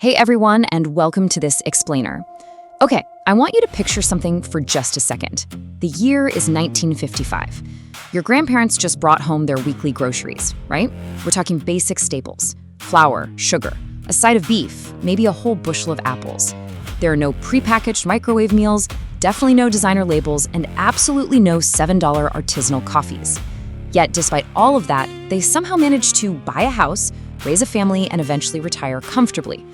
Hey everyone, and welcome to this explainer. Okay, I want you to picture something for just a second. The year is 1955. Your grandparents just brought home their weekly groceries, right? We're talking basic staples: flour, sugar, a side of beef, maybe a whole bushel of apples. There are no prepackaged microwave meals, definitely no designer labels, and absolutely no $7 artisanal coffees. Yet, despite all of that, they somehow managed to buy a house, raise a family, and eventually retire comfortably.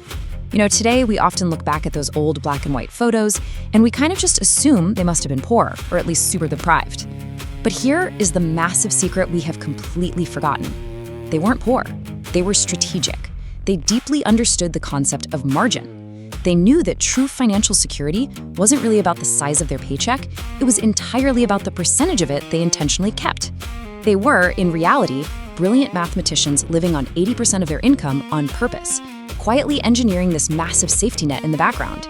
You know, today we often look back at those old black and white photos, and we kind of just assume they must have been poor, or at least super deprived. But here is the massive secret we have completely forgotten. They weren't poor. They were strategic. They deeply understood the concept of margin. They knew that true financial security wasn't really about the size of their paycheck, it was entirely about the percentage of it they intentionally kept. They were, in reality, brilliant mathematicians living on 80% of their income on purpose, quietly engineering this massive safety net in the background.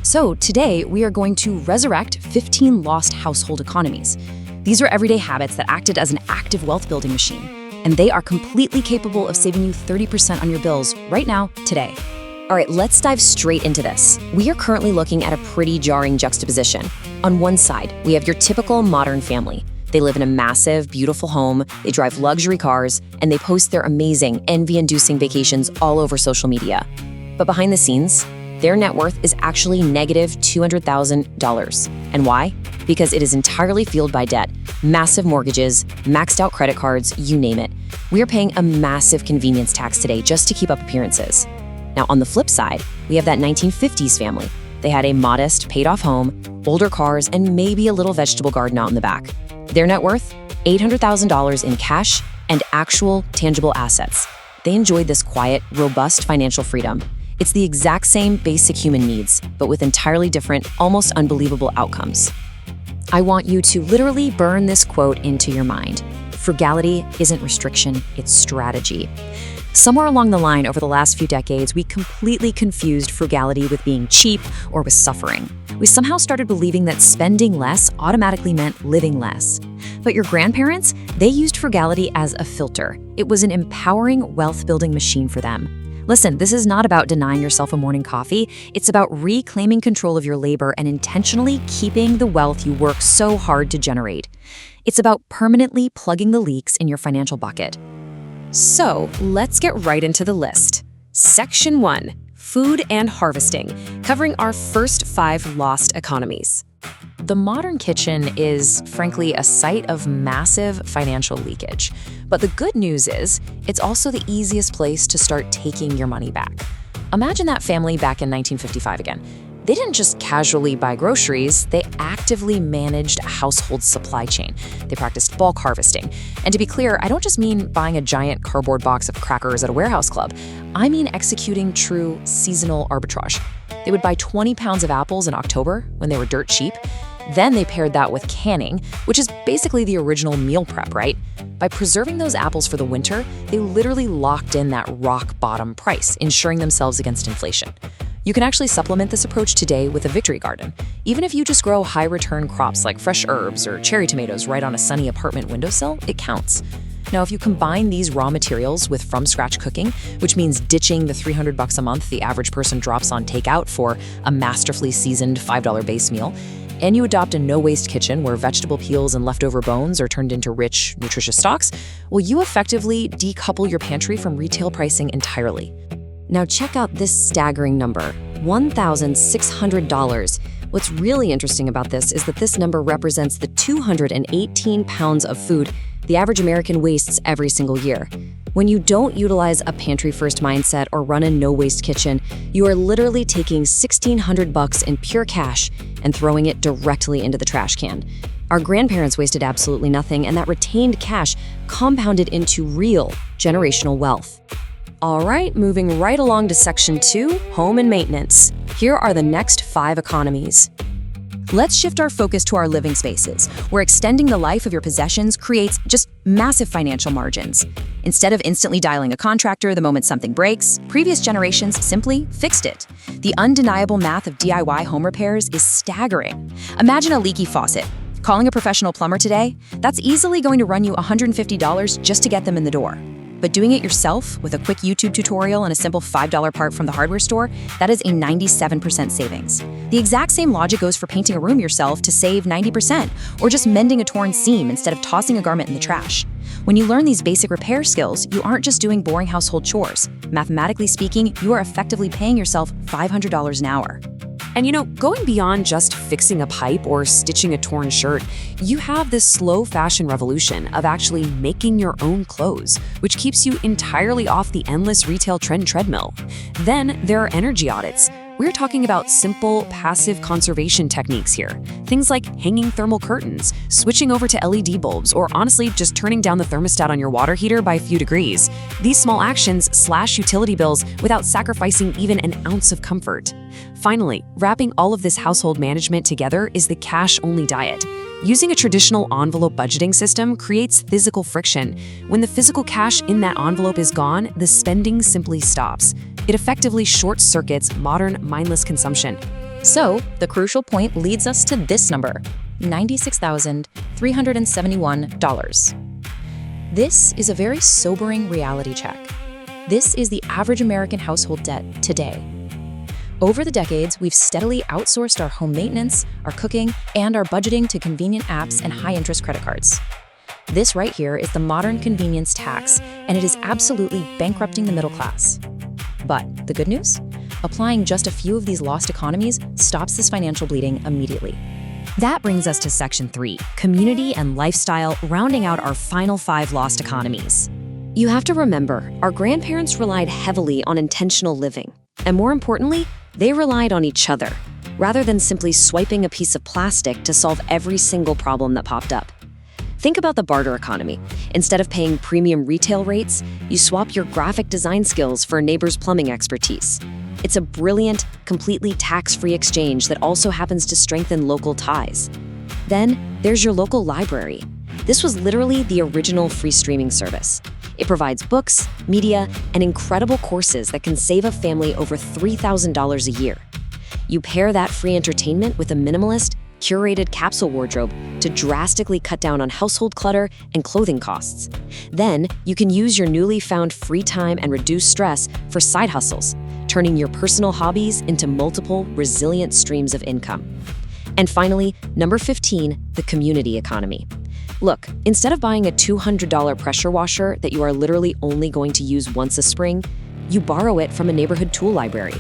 So today, we are going to resurrect 15 lost household economies. These are everyday habits that acted as an active wealth-building machine, and they are completely capable of saving you 30% on your bills right now, today. All right, let's dive straight into this. We are currently looking at a pretty jarring juxtaposition. On one side, we have your typical modern family. They live in a massive, beautiful home, they drive luxury cars, and they post their amazing, envy-inducing vacations all over social media. But behind the scenes, their net worth is actually negative $200,000. And why? Because it is entirely fueled by debt, massive mortgages, maxed out credit cards, you name it. We are paying a massive convenience tax today just to keep up appearances. Now, on the flip side, we have that 1950s family. They had a modest, paid-off home, older cars, and maybe a little vegetable garden out in the back. Their net worth? $800,000 in cash and actual tangible assets. They enjoyed this quiet, robust financial freedom. It's the exact same basic human needs, but with entirely different, almost unbelievable outcomes. I want you to literally burn this quote into your mind. Frugality isn't restriction, it's strategy. Somewhere along the line over the last few decades, we completely confused frugality with being cheap or with suffering. We somehow started believing that spending less automatically meant living less. But your grandparents, they used frugality as a filter. It was an empowering wealth-building machine for them. Listen, this is not about denying yourself a morning coffee. It's about reclaiming control of your labor and intentionally keeping the wealth you work so hard to generate. It's about permanently plugging the leaks in your financial bucket. So, let's get right into the list. Section 1. Food and harvesting, covering our first 5 lost economies. The modern kitchen is, frankly, a site of massive financial leakage. But the good news is, it's also the easiest place to start taking your money back. Imagine that family back in 1955 again. They didn't just casually buy groceries, they actively managed a household supply chain. They practiced bulk harvesting. And to be clear, I don't just mean buying a giant cardboard box of crackers at a warehouse club. I mean executing true seasonal arbitrage. They would buy 20 pounds of apples in October when they were dirt cheap. Then they paired that with canning, which is basically the original meal prep, right? By preserving those apples for the winter, they literally locked in that rock bottom price, insuring themselves against inflation. You can actually supplement this approach today with a victory garden. Even if you just grow high-return crops like fresh herbs or cherry tomatoes right on a sunny apartment windowsill, it counts. Now, if you combine these raw materials with from-scratch cooking, which means ditching the $300 a month the average person drops on takeout for a masterfully seasoned $5 base meal, and you adopt a no-waste kitchen where vegetable peels and leftover bones are turned into rich, nutritious stocks, well, you effectively decouple your pantry from retail pricing entirely. Now check out this staggering number, $1,600. What's really interesting about this is that this number represents the 218 pounds of food the average American wastes every single year. When you don't utilize a pantry-first mindset or run a no-waste kitchen, you are literally taking $1,600 in pure cash and throwing it directly into the trash can. Our grandparents wasted absolutely nothing, and that retained cash compounded into real generational wealth. All right, moving right along to Section 2, home and maintenance. Here are the next 5 economies. Let's shift our focus to our living spaces, where extending the life of your possessions creates just massive financial margins. Instead of instantly dialing a contractor the moment something breaks, previous generations simply fixed it. The undeniable math of DIY home repairs is staggering. Imagine a leaky faucet. Calling a professional plumber today, that's easily going to run you $150 just to get them in the door. But doing it yourself with a quick YouTube tutorial and a simple $5 part from the hardware store, that is a 97% savings. The exact same logic goes for painting a room yourself to save 90%, or just mending a torn seam instead of tossing a garment in the trash. When you learn these basic repair skills, you aren't just doing boring household chores. Mathematically speaking, you are effectively paying yourself $500 an hour. And going beyond just fixing a pipe or stitching a torn shirt, you have this slow fashion revolution of actually making your own clothes, which keeps you entirely off the endless retail trend treadmill. Then there are energy audits. We're talking about simple, passive conservation techniques here. Things like hanging thermal curtains, switching over to LED bulbs, or honestly, just turning down the thermostat on your water heater by a few degrees. These small actions slash utility bills without sacrificing even an ounce of comfort. Finally, wrapping all of this household management together is the cash-only diet. Using a traditional envelope budgeting system creates physical friction. When the physical cash in that envelope is gone, the spending simply stops. It effectively short-circuits modern mindless consumption. So, the crucial point leads us to this number, $96,371. This is a very sobering reality check. This is the average American household debt today. Over the decades, we've steadily outsourced our home maintenance, our cooking, and our budgeting to convenient apps and high-interest credit cards. This right here is the modern convenience tax, and it is absolutely bankrupting the middle class. But the good news? Applying just a few of these lost economies stops this financial bleeding immediately. That brings us to Section 3, Community and Lifestyle, rounding out our final 5 lost economies. You have to remember, our grandparents relied heavily on intentional living. And more importantly, they relied on each other, rather than simply swiping a piece of plastic to solve every single problem that popped up. Think about the barter economy. Instead of paying premium retail rates, you swap your graphic design skills for a neighbor's plumbing expertise. It's a brilliant, completely tax-free exchange that also happens to strengthen local ties. Then, there's your local library. This was literally the original free streaming service. It provides books, media, and incredible courses that can save a family over $3,000 a year. You pair that free entertainment with a minimalist, curated capsule wardrobe to drastically cut down on household clutter and clothing costs. Then, you can use your newly found free time and reduce stress for side hustles, turning your personal hobbies into multiple, resilient streams of income. And finally, number 15, the community economy. Look, instead of buying a $200 pressure washer that you are literally only going to use once a spring, you borrow it from a neighborhood tool library.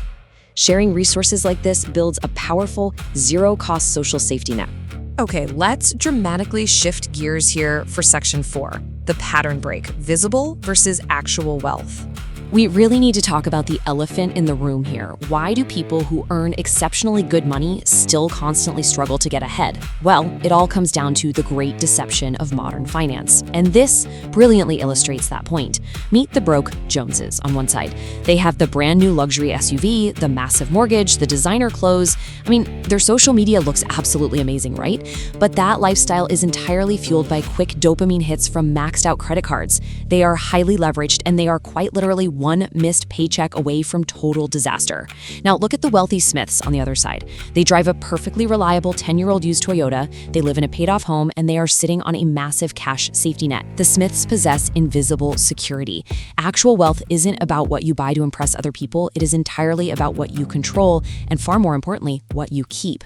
Sharing resources like this builds a powerful, zero-cost social safety net. Okay, let's dramatically shift gears here for Section 4, the pattern break, visible versus actual wealth. We really need to talk about the elephant in the room here. Why do people who earn exceptionally good money still constantly struggle to get ahead? Well, it all comes down to the great deception of modern finance. And this brilliantly illustrates that point. Meet the broke Joneses on one side. They have the brand new luxury SUV, the massive mortgage, the designer clothes. Their social media looks absolutely amazing, right? But that lifestyle is entirely fueled by quick dopamine hits from maxed out credit cards. They are highly leveraged, and they are quite literally one missed paycheck away from total disaster. Now, look at the wealthy Smiths on the other side. They drive a perfectly reliable 10-year-old used Toyota, they live in a paid-off home, and they are sitting on a massive cash safety net. The Smiths possess invisible security. Actual wealth isn't about what you buy to impress other people, it is entirely about what you control, and far more importantly, what you keep.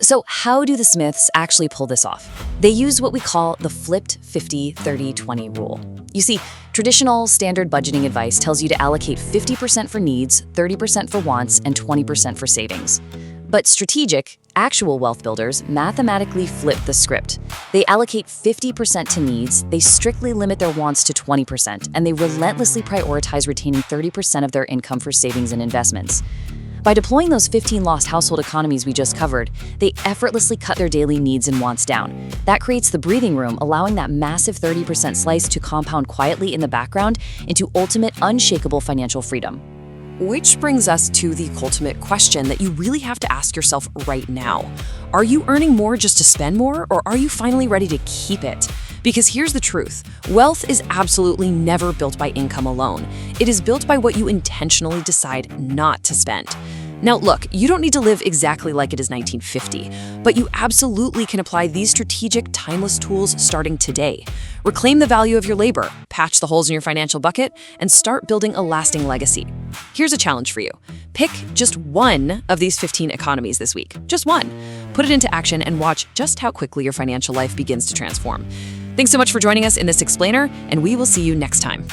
So how do the Smiths actually pull this off? They use what we call the flipped 50-30-20 rule. You see, traditional standard budgeting advice tells you to allocate 50% for needs, 30% for wants, and 20% for savings. But strategic, actual wealth builders mathematically flip the script. They allocate 50% to needs, they strictly limit their wants to 20%, and they relentlessly prioritize retaining 30% of their income for savings and investments. By deploying those 15 lost household economies we just covered, they effortlessly cut their daily needs and wants down. That creates the breathing room, allowing that massive 30% slice to compound quietly in the background into ultimate, unshakable financial freedom. Which brings us to the ultimate question that you really have to ask yourself right now. Are you earning more just to spend more, or are you finally ready to keep it? Because here's the truth. Wealth is absolutely never built by income alone. It is built by what you intentionally decide not to spend. Now, look, you don't need to live exactly like it is 1950, but you absolutely can apply these strategic, timeless tools starting today. Reclaim the value of your labor, patch the holes in your financial bucket, and start building a lasting legacy. Here's a challenge for you. Pick just one of these 15 economies this week. Just one. Put it into action and watch just how quickly your financial life begins to transform. Thanks so much for joining us in this explainer, and we will see you next time.